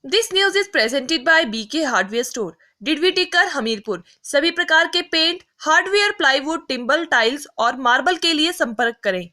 This news is presented by BK hardware store, Didwin Tikkar, Hamirpur. सभी प्रकार के paint, hardware, plywood, timber, tiles और marble के लिए संपर्क करें।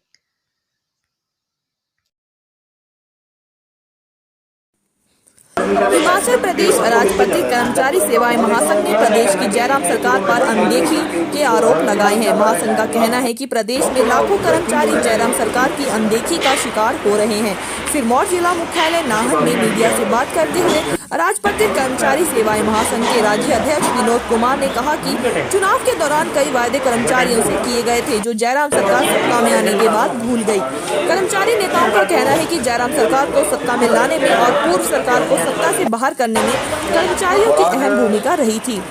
हिमाचल प्रदेश अराजपत्रित कर्मचारी सेवाएं महासंघ ने प्रदेश की जयराम सरकार पर अनदेखी के आरोप लगाए हैं। महासंघ का कहना है कि प्रदेश में लाखों कर्मचारी जयराम सरकार की अनदेखी का शिकार हो रहे हैं। सिरमौर जिला मुख्यालय नाहन में मीडिया से बात करते हुए अराजपत्रित कर्मचारी सेवाएं महासंघ के राज्य अध्यक्ष विनोद कुमार ने कहा कि चुनाव के दौरान कई वायदे कर्मचारियों से किए गए थे, जो जयराम सरकार सत्ता में आने के बाद भूल गई। कर्मचारी नेताओं का कहना है कि जयराम सरकार को सत्ता में लाने में और पूर्व सरकार को सत्ता से बाहर करने में कर्मचारियों की अहम भूमिका रही थी।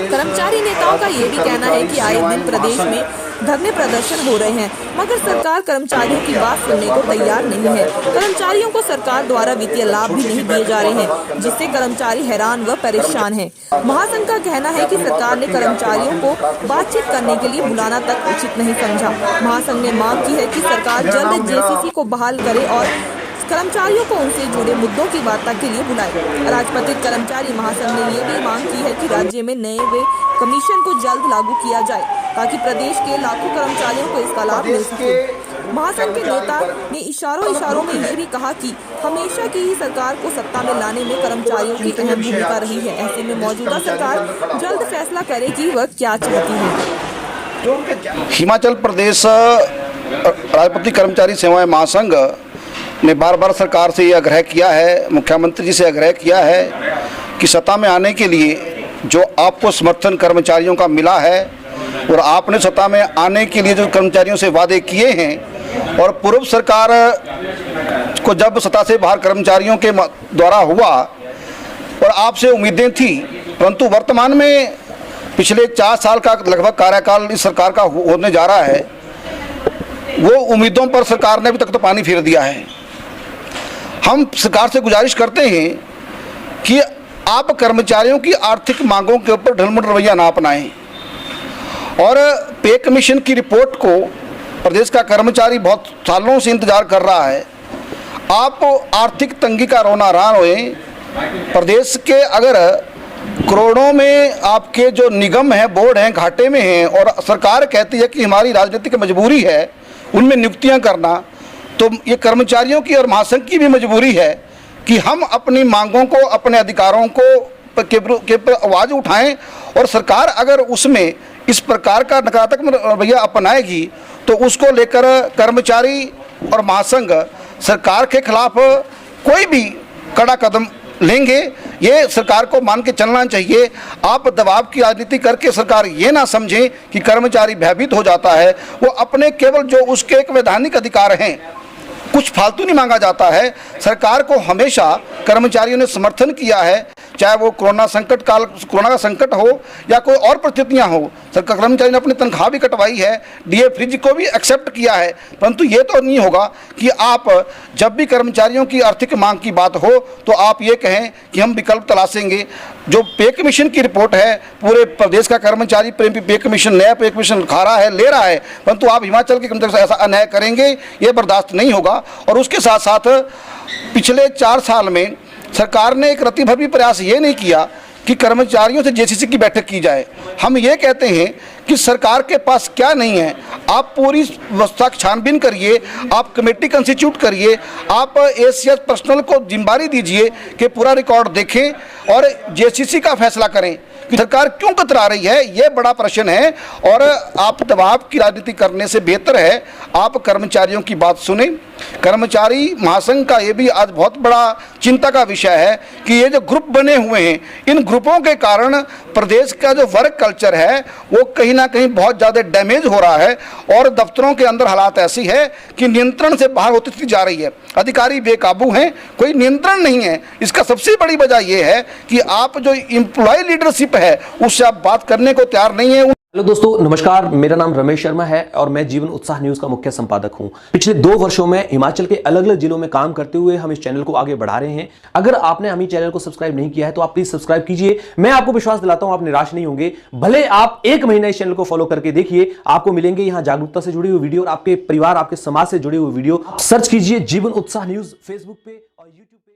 कर्मचारी नेताओं का ये भी कहना है कि आए दिन प्रदेश में धरने प्रदर्शन हो रहे हैं, मगर सरकार कर्मचारियों की बात सुनने को तैयार नहीं है। कर्मचारियों को सरकार द्वारा वित्तीय लाभ भी नहीं दिए जा रहे हैं, जिससे कर्मचारी हैरान व परेशान हैं। महासंघ का कहना है कि सरकार ने कर्मचारियों को बातचीत करने के लिए बुलाना तक उचित नहीं समझा। महासंघ ने मांग की है कि सरकार जल्द जेसीसी को बहाल करे और कर्मचारियों को उनसे जुड़े मुद्दों की वार्ता के लिए बुलाए। अराजपत्रित कर्मचारी महासंघ ने ये भी मांग की है कि राज्य में नए वे कमीशन को जल्द लागू किया जाए, ताकि प्रदेश के लाखों कर्मचारियों को इसका लाभ मिल सके। महासंघ के नेता ने इशारों में ये भी कहा कि हमेशा की ही सरकार को सत्ता में लाने में कर्मचारियों की अहम भूमिका रही है। ऐसे में मौजूदा सरकार जल्द फैसला करे कि वह क्या चाहती है। हिमाचल प्रदेश अराजपत्रित कर्मचारी सेवाएं महासंघ ने बार बार सरकार से ये आग्रह किया है, मुख्यमंत्री जी से आग्रह किया है कि सत्ता में आने के लिए जो आपको समर्थन कर्मचारियों का मिला है और आपने सत्ता में आने के लिए जो कर्मचारियों से वादे किए हैं, और पूर्व सरकार को जब सत्ता से बाहर कर्मचारियों के द्वारा हुआ और आपसे उम्मीदें थी, परंतु वर्तमान में पिछले 4 साल का लगभग कार्यकाल इस सरकार का होने जा रहा है, वो उम्मीदों पर सरकार ने अभी तक तो पानी फेर दिया है। हम सरकार से गुजारिश करते हैं कि आप कर्मचारियों की आर्थिक मांगों के ऊपर ढिलमुल रवैया ना अपनाएं, और पे कमीशन की रिपोर्ट को प्रदेश का कर्मचारी बहुत सालों से इंतजार कर रहा है। आप आर्थिक तंगी का रोना रान होए। प्रदेश के अगर करोड़ों में आपके जो निगम हैं, बोर्ड हैं, घाटे में हैं, और सरकार कहती है कि हमारी राजनीतिक मजबूरी है उनमें नियुक्तियां करना, तो ये कर्मचारियों की और महासंघ की भी मजबूरी है कि हम अपनी मांगों को, अपने अधिकारों को के आवाज़ उठाएं, और सरकार अगर उसमें इस प्रकार का नकारात्मक रवैया अपनाएगी तो उसको लेकर कर्मचारी और महासंघ सरकार के खिलाफ कोई भी कड़ा कदम लेंगे। ये सरकार को मान के चलना चाहिए। आप दबाव की राजनीति करके सरकार ये ना समझें कि कर्मचारी भयभीत हो जाता है। वो अपने केवल जो उसके एक वैधानिक अधिकार हैं, कुछ फालतू नहीं मांगा जाता है। सरकार को हमेशा कर्मचारियों ने समर्थन किया है, चाहे वो कोरोना का संकट हो या कोई और परिस्थितियां हो। सरकार कर्मचारी ने अपनी तनख्वाह भी कटवाई है, डीए फ्रिज को भी एक्सेप्ट किया है, परंतु ये तो नहीं होगा कि आप जब भी कर्मचारियों की आर्थिक मांग की बात हो तो आप ये कहें कि हम विकल्प तलाशेंगे। जो पे कमीशन की रिपोर्ट है, पूरे प्रदेश का कर्मचारी पे कमीशन, नया पे कमीशन खा रहा है, ले रहा है, परंतु आप हिमाचल के कर्मचारी से ऐसा अन्याय करेंगे, ये बर्दाश्त नहीं होगा। और उसके साथ साथ पिछले 4 साल में सरकार ने एक रत्ती भर भी प्रयास ये नहीं किया कि कर्मचारियों से जेसीसी की बैठक की जाए। हम ये कहते हैं कि सरकार के पास क्या नहीं है, आप पूरी व्यवस्था की छानबीन करिए, आप कमेटी कंस्टिट्यूट करिए, आप एसीएस पर्सनल को जिम्मेदारी दीजिए कि पूरा रिकॉर्ड देखें और जेसीसी का फैसला करें कि सरकार क्यों कतरा रही है। ये बड़ा प्रश्न है, और आप दबाव की राजनीति करने से बेहतर है आप कर्मचारियों की बात सुने। कर्मचारी महासंघ का ये भी आज बहुत बड़ा चिंता का विषय है कि ये जो ग्रुप बने हुए हैं, इन ग्रुपों के कारण प्रदेश का जो वर्क कल्चर है वो कहीं ना कहीं बहुत ज़्यादा डैमेज हो रहा है, और दफ्तरों के अंदर हालात ऐसी है कि नियंत्रण से बाहर होती जा रही है। अधिकारी बेकाबू हैं, कोई नियंत्रण नहीं है। इसका सबसे बड़ी वजह यह है कि आप जो एम्प्लॉय लीडरशिप है उससे आप बात करने को तैयार नहीं है। हेलो दोस्तों, नमस्कार। मेरा नाम रमेश शर्मा है और मैं जीवन उत्साह न्यूज का मुख्य संपादक हूं। पिछले 2 वर्षों में हिमाचल के अलग अलग जिलों में काम करते हुए हम इस चैनल को आगे बढ़ा रहे हैं। अगर आपने हमें चैनल को सब्सक्राइब नहीं किया है तो आप प्लीज सब्सक्राइब कीजिए। मैं आपको विश्वास दिलाता हूं, आप निराश नहीं होंगे। भले आप 1 महीना इस चैनल को फॉलो करके देखिए, आपको मिलेंगे यहां जागरूकता से जुड़ी हुई वीडियो और आपके परिवार, आपके समाज से जुड़ी हुई वीडियो। सर्च कीजिए जीवन उत्साह न्यूज फेसबुक पे और यूट्यूब पे।